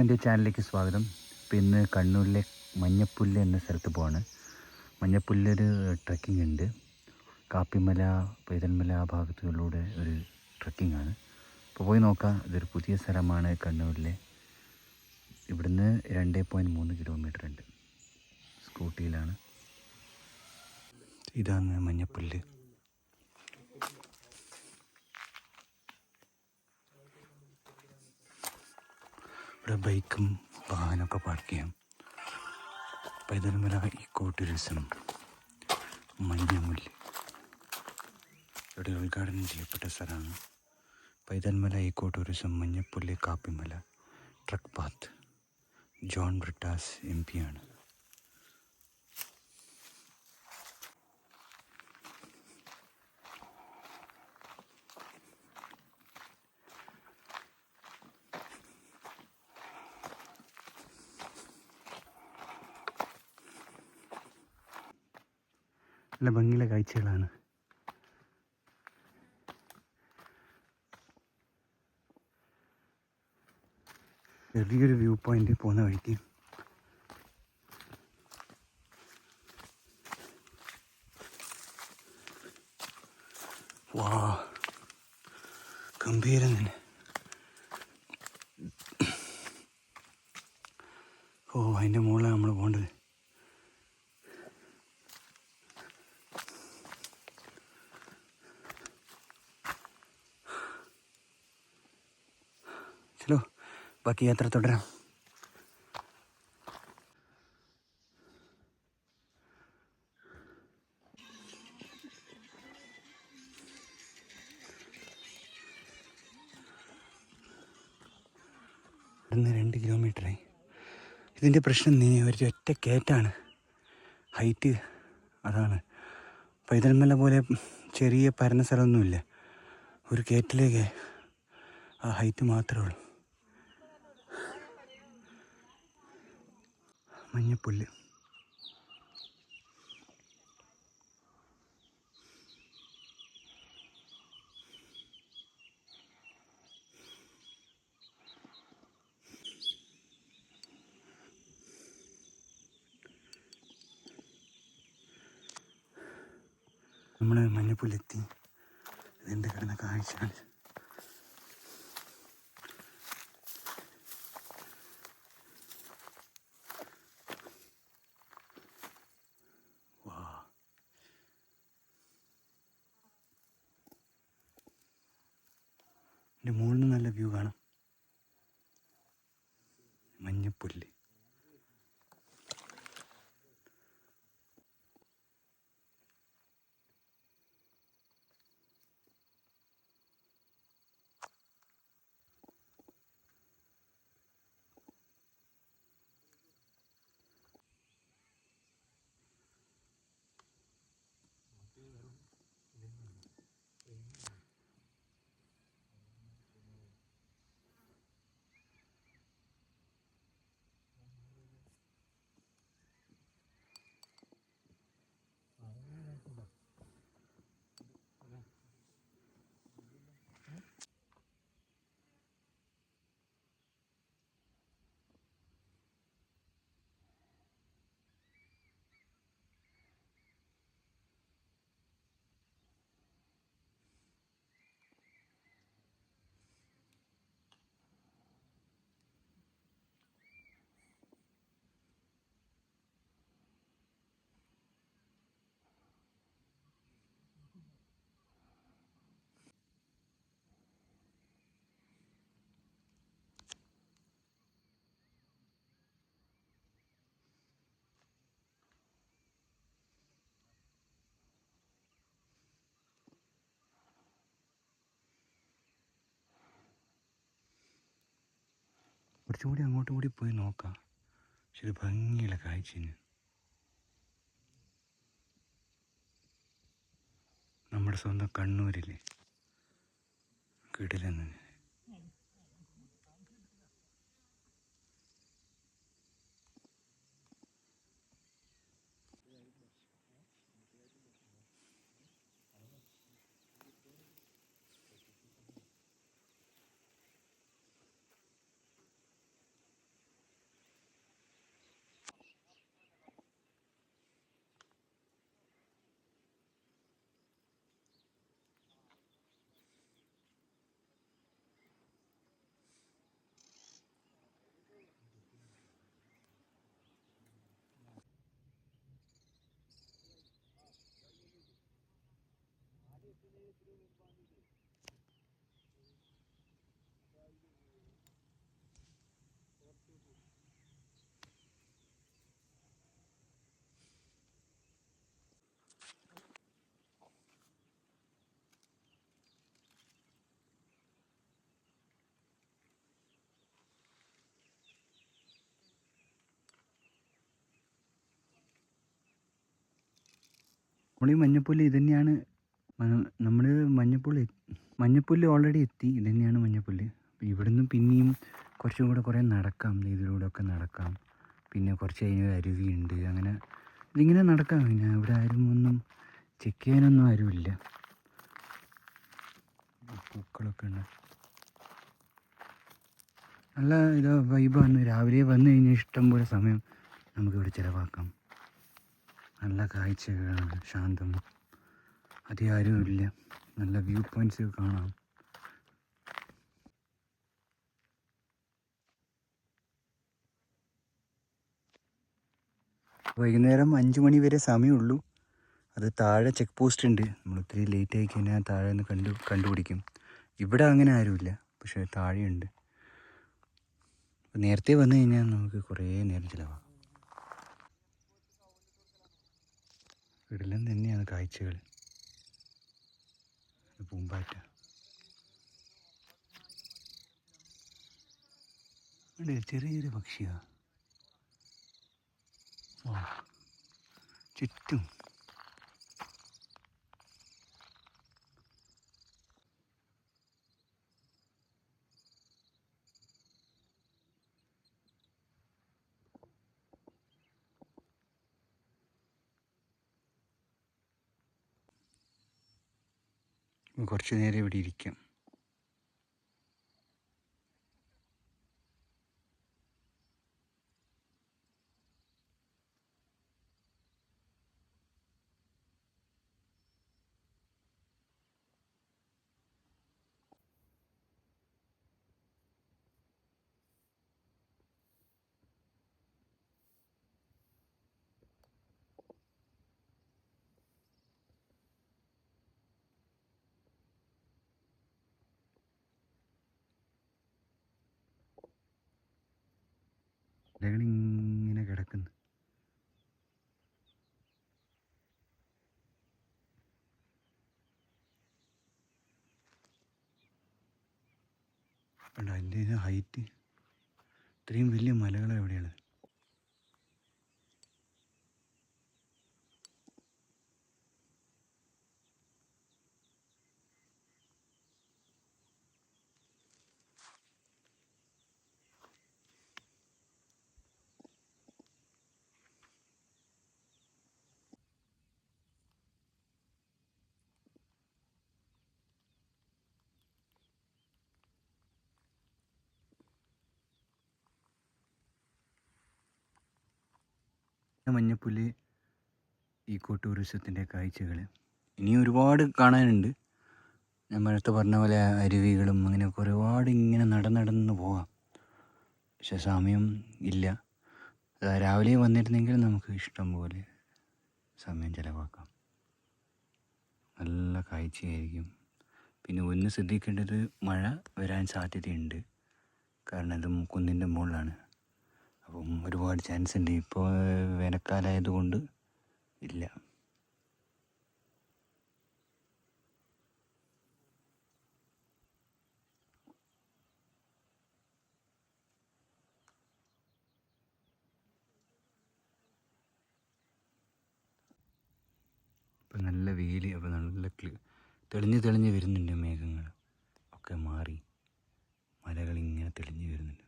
എൻ്റെ ചാനലിലേക്ക് സ്വാഗതം. ഇപ്പം ഇന്ന് കണ്ണൂരിലെ മഞ്ഞപ്പുല്ല് എന്ന സ്ഥലത്ത് പോവാണ്. മഞ്ഞപ്പുല്ലൊരു ട്രക്കിംഗ് ഉണ്ട്. കാപ്പിമല, പൈതൽമല ആ ഭാഗത്തുകളിലൂടെ ഒരു ട്രക്കിംഗ് ആണ്. അപ്പോൾ പോയി നോക്കാം. ഇതൊരു പുതിയ സ്ഥലമാണ് കണ്ണൂരിലെ. ഇവിടുന്ന് 2.3 കിലോമീറ്റർ ഉണ്ട്. സ്കൂട്ടിയിലാണ്. ഇതാണ് മഞ്ഞപ്പുല്ല്. ഇവിടെ ബൈക്കും വാഹനമൊക്കെ പാർക്ക് ചെയ്യാം. പൈതൽമല ഇക്കോ ടൂറിസം മഞ്ഞമുല്ല് ഇവിടെ ഉദ്ഘാടനം ചെയ്യപ്പെട്ട സ്ഥലമാണ്. Paithalmala eco tourism Manjappullu Kappimala trek path. John Brittas MP ആണ്. നല്ല ഭംഗിയുള്ള കാഴ്ചകളാണ്. ചെറിയൊരു വ്യൂ പോയിന്റ് പോകുന്ന വഴിക്ക് ഗംഭീരം തന്നെ. അതിൻ്റെ മുകളിലാണ് നമ്മൾ പോകേണ്ടത്. ചലോ ബാക്കി യാത്ര തുടരാം. ഇവിടുന്ന് 2 കിലോമീറ്ററായി. ഇതിൻ്റെ പ്രശ്നം ഒരൊറ്റ കയറ്റാണ്. ഹൈറ്റ് അതാണ്. പൈതൽമല പോലെ ചെറിയ പരന്ന സ്ഥലമൊന്നുമില്ല. ഒരു കയറ്റിലേക്ക് ആ ഹൈറ്റ് മാത്രമേ ഉള്ളൂ. മഞ്ഞപ്പുല്ല്. നമ്മൾ മഞ്ഞപ്പുല്ലെത്തി. ഇതിൻ്റെ കിടന്ന കാഴ്ചയാണ്. എൻ്റെ മുകളിൽ നിന്ന് നല്ല വ്യൂ കാണാം. മഞ്ഞപ്പുല്ല്. കുറച്ചും കൂടി അങ്ങോട്ടും കൂടി പോയി നോക്കാം. പക്ഷെ ഒരു ഭംഗിയുള്ള കാഴ്ചന്. നമ്മുടെ സ്വന്തം കണ്ണൂരിലെ കിടിലെന്ന്. നമ്മൾ ഈ മഞ്ഞപ്പുല്ല് ഇത് തന്നെയാണ്. നമ്മൾ മഞ്ഞപ്പുല്ല് ഓൾറെഡി എത്തി. ഇത് തന്നെയാണ് മഞ്ഞപ്പുല്ല്. ഇവിടുന്ന് പിന്നെയും കുറച്ചും കൂടെ കുറേ നടക്കാം. ഇതിലൂടെ ഒക്കെ നടക്കാം. പിന്നെ കുറച്ച് കഴിഞ്ഞാൽ അരുവിയുണ്ട്. അങ്ങനെ ഇതിങ്ങനെ നടക്കാം. പിന്നെ ഇവിടെ ആരും ഒന്നും ചെക്ക് ചെയ്യാനൊന്നും ആരുമില്ല. പൂക്കളൊക്കെ ഉണ്ട്. നല്ല ഇതാ വൈബാണ്. രാവിലെ വന്നു കഴിഞ്ഞാൽ ഇഷ്ടം പോലെ സമയം നമുക്കിവിടെ ചിലവാക്കാം. നല്ല കാഴ്ചകളാണ്. ശാന്തം. അധികം ആരുമില്ല. നല്ല വ്യൂ പോയിൻറ്റ്സ് കാണാം. വൈകുന്നേരം 5 മണി വരെ സമയമുള്ളൂ. അത് താഴെ ചെക്ക് പോസ്റ്റ് ഉണ്ട്. നമ്മൾ ഒത്തിരി ലേറ്റ് ആയി കഴിഞ്ഞാൽ താഴെ നിന്ന് കണ്ടുപിടിക്കും. ഇവിടെ അങ്ങനെ ആരുമില്ല, പക്ഷേ താഴെയുണ്ട്. നേരത്തെ വന്നു കഴിഞ്ഞാൽ നമുക്ക് കുറേ നേരം ചിലവാകും. ഇവിടെല്ലാം തന്നെയാണ് കാഴ്ചകൾ. പൂമ്പാറ്റ ചെറിയൊരു പക്ഷിയാണ്. ചുറ്റും കുറച്ച് നേരം ഇവിടെ ഇരിക്കാം. ഇലകളിങ്ങനെ കിടക്കുന്നു. അതിൻ്റെ ഹൈറ്റ് ഇത്രയും വലിയ മലകൾ എവിടെയാണ്? മഞ്ഞപ്പുല്ല് ഈക്കോ ടൂറിസത്തിൻ്റെ കാഴ്ചകൾ ഇനിയും ഒരുപാട് കാണാനുണ്ട്. ഞാൻ നേരത്തെ പറഞ്ഞ പോലെ അരുവികളും അങ്ങനെയൊക്കെ ഒരുപാട് ഇങ്ങനെ നടന്ന് പോകാം. പക്ഷെ സമയം ഇല്ല. രാവിലെ വന്നിരുന്നെങ്കിൽ നമുക്ക് ഇഷ്ടം പോലെ സമയം ചിലവാക്കാം. നല്ല കാഴ്ചയായിരിക്കും. പിന്നെ ഒന്ന് ശ്രദ്ധിക്കേണ്ടത്, മഴ വരാൻ സാധ്യതയുണ്ട്. കാരണം ഇത് കുന്നിൻ്റെ മുകളിലാണ്. അപ്പം ഒരുപാട് ചാൻസ് ഉണ്ട്. ഇപ്പോൾ വേനൽക്കാലമായതുകൊണ്ട് ഇല്ല. ഇപ്പം നല്ല വെയിൽ. അപ്പോൾ നല്ല തെളിഞ്ഞ് വരുന്നുണ്ട്. മേഘങ്ങൾ ഒക്കെ മാറി മലകളിങ്ങനെ തെളിഞ്ഞ് വരുന്നുണ്ട്.